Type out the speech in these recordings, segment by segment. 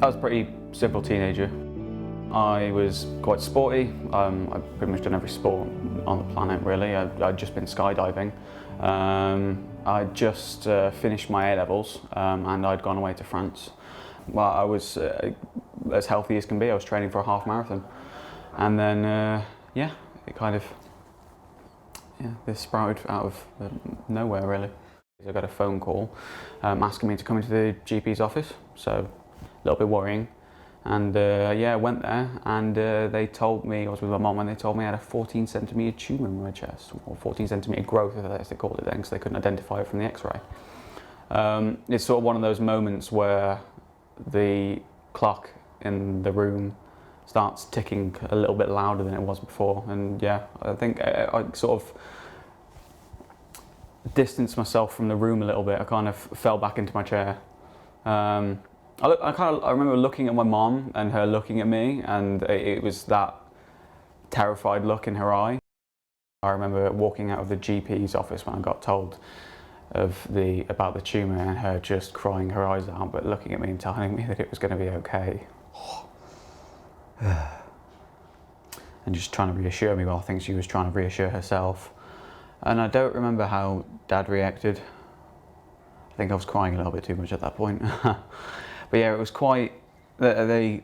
I was a pretty simple teenager. I was quite sporty. I've pretty much done every sport on the planet, really. I'd just been skydiving. I'd just finished my A-levels and I'd gone away to France. Well, I was as healthy as can be. I was training for a half marathon. And then, yeah, it kind of, this sprouted out of nowhere, really. I got a phone call asking me to come into the GP's office, so a little bit worrying. And yeah, I went there and they told me, I was with my mum, and they told me I had a 14 centimetre tumour in my chest, or 14 centimetre growth, as they called it then, because they couldn't identify it from the X-ray. It's sort of one of those moments where the clock in the room starts ticking a little bit louder than it was before. And yeah, I think I sort of distanced myself from the room a little bit. I kind of fell back into my chair. I remember looking at my mom and her looking at me, and it was that terrified look in her eye. I remember walking out of the GP's office when I got told about the tumour, and her just crying her eyes out, but looking at me and telling me that it was going to be okay. And just trying to reassure me. Well, I think she was trying to reassure herself. And I don't remember how Dad reacted. I think I was crying a little bit too much at that point. But yeah, it was quite, they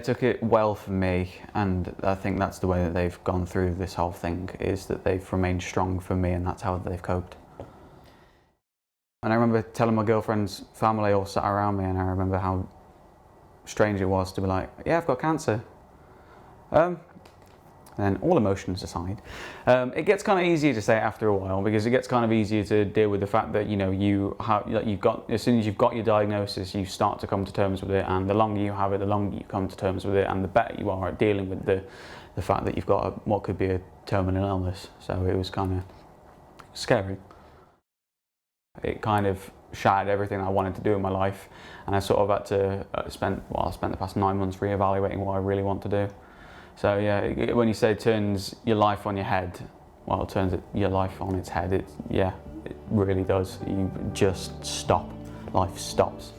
took it well for me, and I think that's the way that they've gone through this whole thing, is that they've remained strong for me, and that's how they've coped. And I remember telling my girlfriend's family all sat around me, and I remember how strange it was to be like, yeah, I've got cancer. And all emotions aside, it gets kind of easier to say after a while, because it gets kind of easier to deal with the fact that, you know, as soon as you've got your diagnosis, you start to come to terms with it, and the longer you have it, the longer you come to terms with it, and the better you are at dealing with the fact that you've got what could be a terminal illness. So it was kind of scary. It kind of shattered everything I wanted to do in my life, and I sort of had to I spent the past 9 months reevaluating what I really want to do. So yeah, when you say it turns your life on your head, well, it turns your life on its head. It really does. You just stop. Life stops.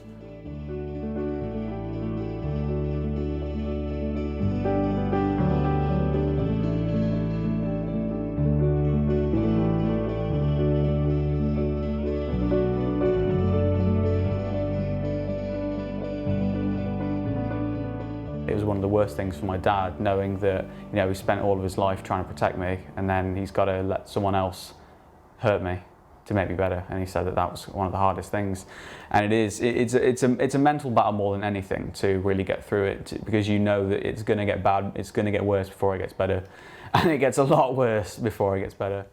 It was one of the worst things for my dad, knowing that, you know, he spent all of his life trying to protect me, and then he's got to let someone else hurt me to make me better. And he said that that was one of the hardest things. And it's a mental battle more than anything to really get through it, because you know that it's going to get bad, it's going to get worse before it gets better, and it gets a lot worse before it gets better.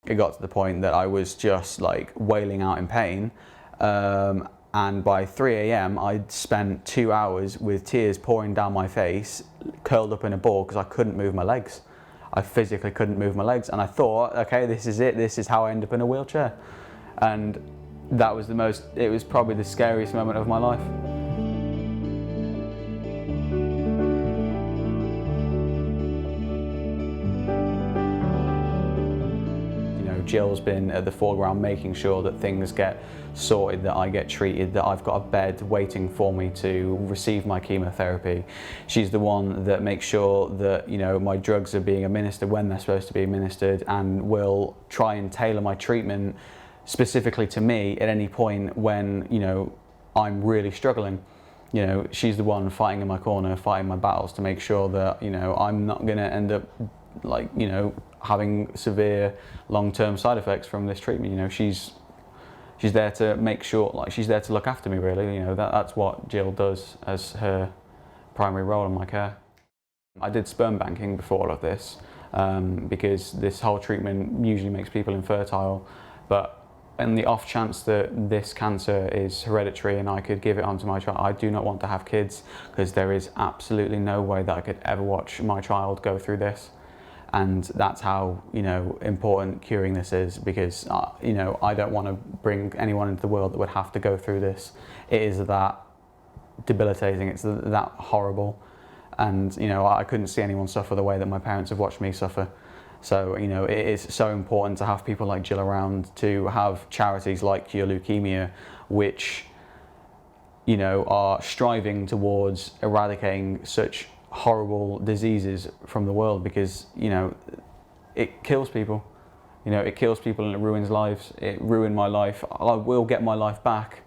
It got to the point that I was just like wailing out in pain. And by 3 AM, I'd spent 2 hours with tears pouring down my face, curled up in a ball, because I couldn't move my legs. I physically couldn't move my legs. And I thought, okay, this is it. This is how I end up in a wheelchair. And that was it was probably the scariest moment of my life. Jill's been at the foreground, making sure that things get sorted, that I get treated, that I've got a bed waiting for me to receive my chemotherapy. She's the one that makes sure that, you know, my drugs are being administered when they're supposed to be administered, and will try and tailor my treatment specifically to me at any point when, you know, I'm really struggling. You know, she's the one fighting in my corner, fighting my battles to make sure that, you know, I'm not going to end up like, you know, having severe long-term side effects from this treatment. You know, she's there to make sure, like, she's there to look after me, really. You know, that's what Jill does as her primary role in my care. I did sperm banking before all of this, because this whole treatment usually makes people infertile, but in the off chance that this cancer is hereditary and I could give it onto my child, I do not want to have kids, because there is absolutely no way that I could ever watch my child go through this. And that's how, you know, important curing this is, because, you know, I don't want to bring anyone into the world that would have to go through this. It is that debilitating, it's that horrible. And, you know, I couldn't see anyone suffer the way that my parents have watched me suffer. So, you know, it is so important to have people like Jill around, to have charities like Cure Leukaemia, which you know, are striving towards eradicating such horrible diseases from the world, because, you know, it kills people. You know, it kills people and it ruins lives. It ruined my life. I will get my life back,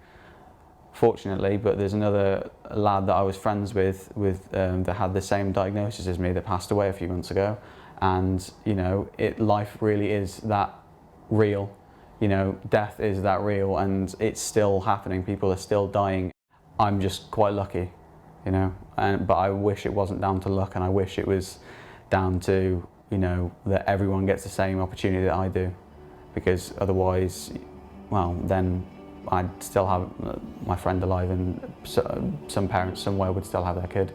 fortunately, but there's another lad that I was friends with that had the same diagnosis as me that passed away a few months ago. And, you know, life really is that real. You know, death is that real, and it's still happening. People are still dying. I'm just quite lucky, you know, but I wish it wasn't down to luck, and I wish it was down to, you know, that everyone gets the same opportunity that I do, because otherwise, well, then I'd still have my friend alive, and some parents somewhere would still have their kid.